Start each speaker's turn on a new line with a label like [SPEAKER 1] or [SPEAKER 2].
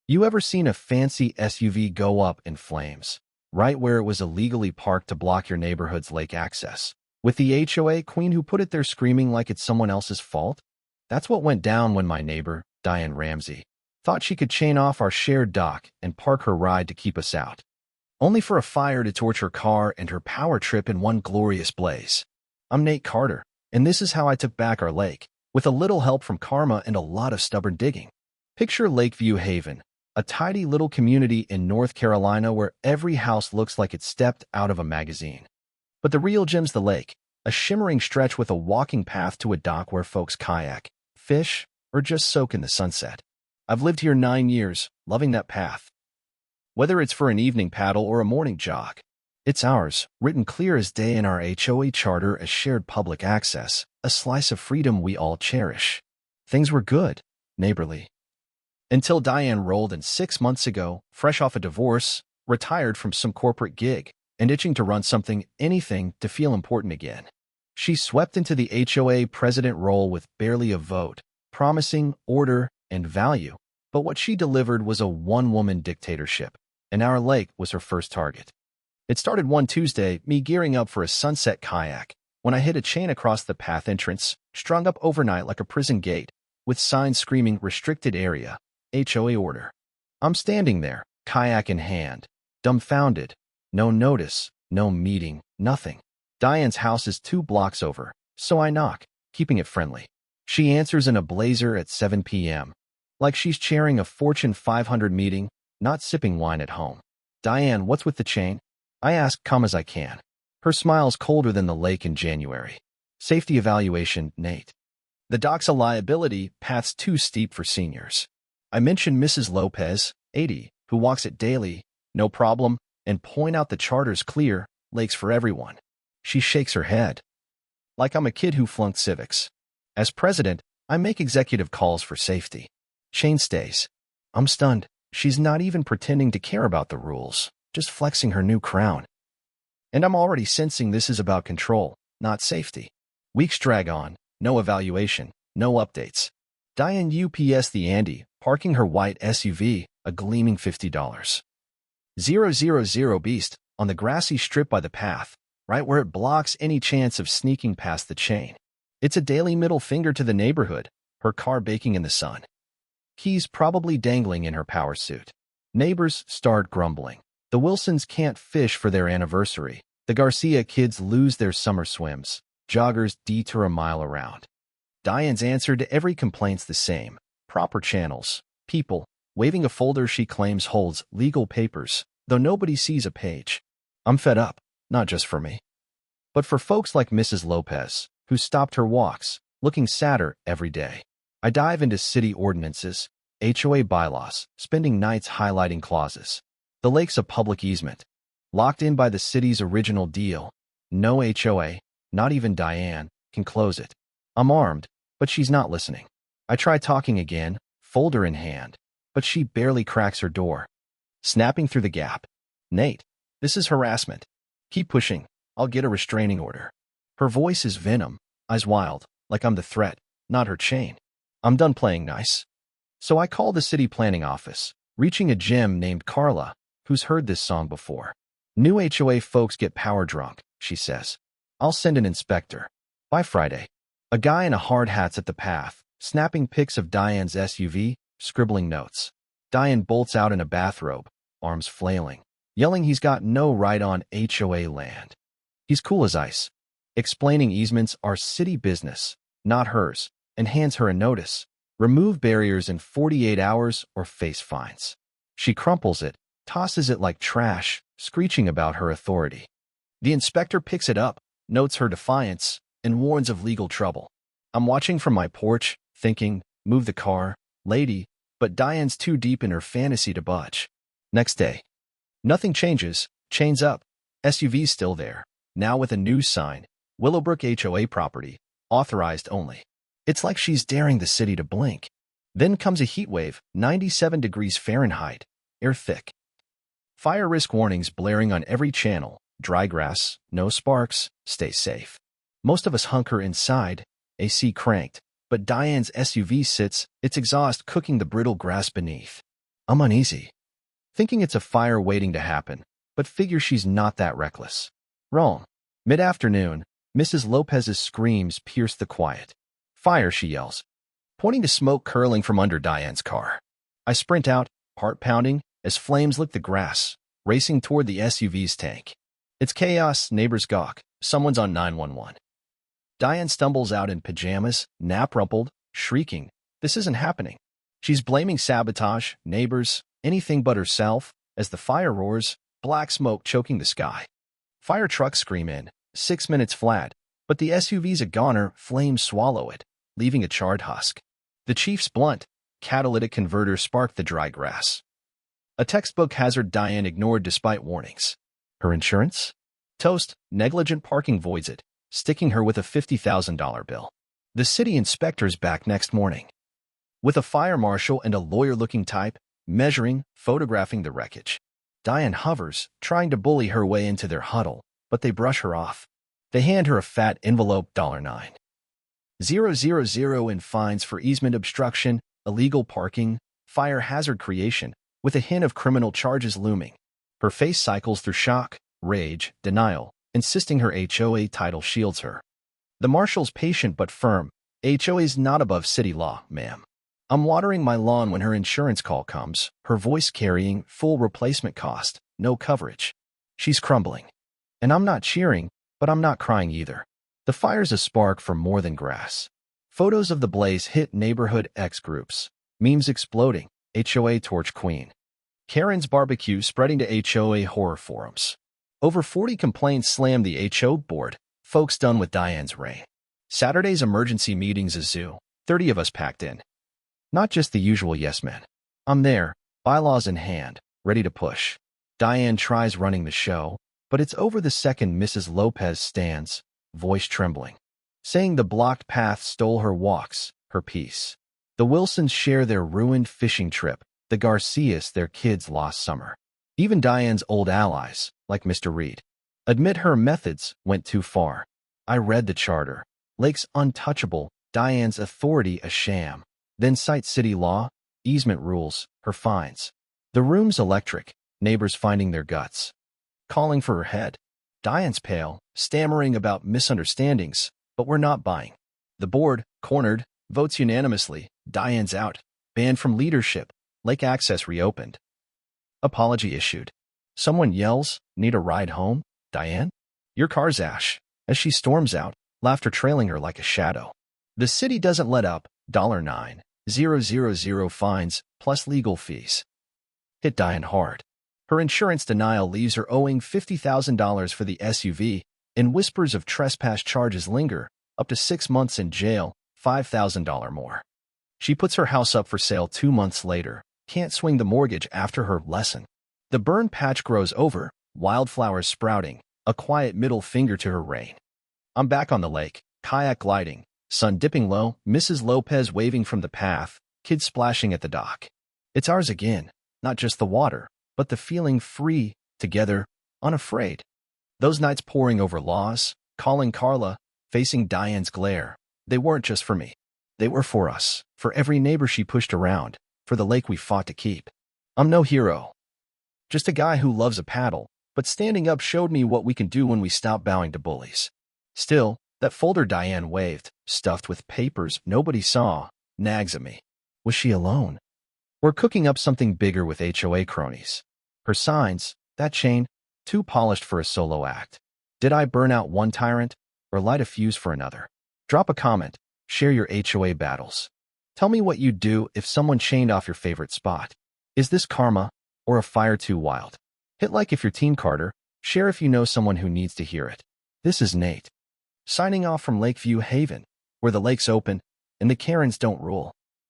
[SPEAKER 1] You ever seen a fancy SUV go up in flames, right where it was illegally parked to block your neighborhood's lake access, with the HOA queen who put it there screaming like it's someone else's fault? That's what went down when my neighbor, Diane Ramsey, thought she could chain off our shared dock and park her ride to keep us out, only for a fire to torch her car and her power trip in one glorious blaze. I'm Nate Carter, and this is how I took back our lake, with a little help from karma and a lot of stubborn digging. Picture Lakeview Haven, a tidy little community in North Carolina where every house looks like it stepped out of a magazine. But the real gem's the lake, a shimmering stretch with a walking path to a dock where folks kayak, fish, or just soak in the sunset. I've lived here 9 years, loving that path. Whether it's for an evening paddle or a morning jog, it's ours, written clear as day in our HOA charter as shared public access, a slice of freedom we all cherish. Things were good, neighborly. Until Diane rolled in 6 months ago, fresh off a divorce, retired from some corporate gig, and itching to run anything to feel important again. She swept into the HOA president role with barely a vote, promising order and value, but what she delivered was a one-woman dictatorship, and our lake was her first target. It started one Tuesday, me gearing up for a sunset kayak, when I hit a chain across the path entrance, strung up overnight like a prison gate, with signs screaming restricted area, HOA order. I'm standing there, kayak in hand, dumbfounded. No notice, no meeting, nothing. Diane's house is 2 blocks over, so I knock, keeping it friendly. She answers in a blazer at 7 p.m., like she's chairing a Fortune 500 meeting, not sipping wine at home. "Diane, what's with the chain?" I ask, calm as I can. Her smile's colder than the lake in January. "Safety evaluation, Nate. The dock's a liability, path's too steep for seniors." I mention Mrs. Lopez, 80, who walks it daily, "No problem," and point out the charter's clear, lakes for everyone. She shakes her head, like I'm a kid who flunked civics. As president, I make executive calls for safety. Chain stays. I'm stunned. She's not even pretending to care about the rules, just flexing her new crown. And I'm already sensing this is about control, not safety. Weeks drag on, no evaluation, no updates. Diane UPS the ante, parking her white SUV, a gleaming $50. 000 beast, on the grassy strip by the path, right where it blocks any chance of sneaking past the chain. It's a daily middle finger to the neighborhood, her car baking in the sun. Keys probably dangling in her power suit. Neighbors start grumbling. The Wilsons can't fish for their anniversary. The Garcia kids lose their summer swims. Joggers detour a mile around. Diane's answer to every complaint's the same. Proper channels. People. Waving a folder she claims holds legal papers, though nobody sees a page. I'm fed up, not just for me, but for folks like Mrs. Lopez, who stopped her walks, looking sadder every day. I dive into city ordinances, HOA bylaws, spending nights highlighting clauses. The lake's a public easement, locked in by the city's original deal. No HOA, not even Diane, can close it. I'm armed, but she's not listening. I try talking again, folder in hand, but she barely cracks her door. Snapping through the gap. "Nate, this is harassment. Keep pushing. I'll get a restraining order." Her voice is venom, eyes wild, like I'm the threat, not her chain. I'm done playing nice. So I call the city planning office, reaching a gem named Carla, who's heard this song before. "New HOA folks get power drunk," she says. "I'll send an inspector." By Friday, a guy in a hard hat's at the path, snapping pics of Diane's SUV, scribbling notes. Diane bolts out in a bathrobe, arms flailing, yelling he's got no right on HOA land. He's cool as ice, explaining easements are city business, not hers, and hands her a notice. Remove barriers in 48 hours or face fines. She crumples it, tosses it like trash, screeching about her authority. The inspector picks it up, notes her defiance, and warns of legal trouble. I'm watching from my porch, thinking, move the car, lady, but Diane's too deep in her fantasy to budge. Next day. Nothing changes, chains up, SUV's still there, now with a new sign, Willowbrook HOA property, authorized only. It's like she's daring the city to blink. Then comes a heat wave, 97 degrees Fahrenheit, air thick. Fire risk warnings blaring on every channel, dry grass, no sparks, stay safe. Most of us hunker inside, AC cranked, but Diane's SUV sits, its exhaust cooking the brittle grass beneath. I'm uneasy, thinking it's a fire waiting to happen, but figure she's not that reckless. Wrong. Mid-afternoon, Mrs. Lopez's screams pierce the quiet. Fire, she yells, pointing to smoke curling from under Diane's car. I sprint out, heart pounding, as flames lick the grass, racing toward the SUV's tank. It's chaos, neighbors gawk, someone's on 911. Diane stumbles out in pajamas, nap-rumpled, shrieking, "This isn't happening." She's blaming sabotage, neighbors, anything but herself, as the fire roars, black smoke choking the sky. Fire trucks scream in, 6 minutes flat, but the SUV's a goner, flames swallow it, leaving a charred husk. The chief's blunt, catalytic converter sparked the dry grass. A textbook hazard Diane ignored despite warnings. Her insurance? Toast, negligent parking voids it, sticking her with a $50,000 bill. The city inspector's back next morning, with a fire marshal and a lawyer-looking type, measuring, photographing the wreckage. Diane hovers, trying to bully her way into their huddle, but they brush her off. They hand her a fat envelope, $9,000 in fines for easement obstruction, illegal parking, fire hazard creation, with a hint of criminal charges looming. Her face cycles through shock, rage, denial, insisting her HOA title shields her. The marshal's patient but firm. "HOA's not above city law, ma'am. I'm watering my lawn when her insurance call comes, her voice carrying full replacement cost, no coverage." She's crumbling. And I'm not cheering, but I'm not crying either. The fire's a spark for more than grass. Photos of the blaze hit neighborhood X groups, memes exploding, HOA torch queen. Karen's barbecue spreading to HOA horror forums. Over 40 complaints slammed the HO board, folks done with Diane's reign. Saturday's emergency meeting's a zoo, 30 of us packed in. Not just the usual yes men. I'm there, bylaws in hand, ready to push. Diane tries running the show, but it's over the second Mrs. Lopez stands, voice trembling, saying the blocked path stole her walks, her peace. The Wilsons share their ruined fishing trip, the Garcias their kids' lost summer. Even Diane's old allies, like Mr. Reed, admit her methods went too far. I read the charter. Lake's untouchable, Diane's authority a sham. Then cite city law, easement rules, her fines. The room's electric, neighbors finding their guts. Calling for her head. Diane's pale, stammering about misunderstandings, but we're not buying. The board, cornered, votes unanimously. Diane's out. Banned from leadership. Lake access reopened. Apology issued. Someone yells, "Need a ride home, Diane?" "Your car's ash." As she storms out, laughter trailing her like a shadow. The city doesn't let up. $9,000 fines, plus legal fees. Hit Diane hard. Her insurance denial leaves her owing $50,000 for the SUV, and whispers of trespass charges linger, up to 6 months in jail, $5,000 more. She puts her house up for sale 2 months later, can't swing the mortgage after her lesson. The burn patch grows over, wildflowers sprouting, a quiet middle finger to her reign. I'm back on the lake, kayak gliding, sun dipping low, Mrs. Lopez waving from the path, kids splashing at the dock. It's ours again, not just the water, but the feeling free, together, unafraid. Those nights poring over laws, calling Carla, facing Diane's glare, they weren't just for me. They were for us, for every neighbor she pushed around, for the lake we fought to keep. I'm no hero. Just a guy who loves a paddle, but standing up showed me what we can do when we stop bowing to bullies. Still, that folder Diane waved, stuffed with papers nobody saw, nags at me. Was she alone? We're cooking up something bigger with HOA cronies. Her signs, that chain, too polished for a solo act. Did I burn out one tyrant, or light a fuse for another? Drop a comment, share your HOA battles. Tell me what you'd do if someone chained off your favorite spot. Is this karma, or a fire too wild? Hit like if you're Team Carter, share if you know someone who needs to hear it. This is Nate, signing off from Lakeview Haven, where the lake's open and the Karens don't rule.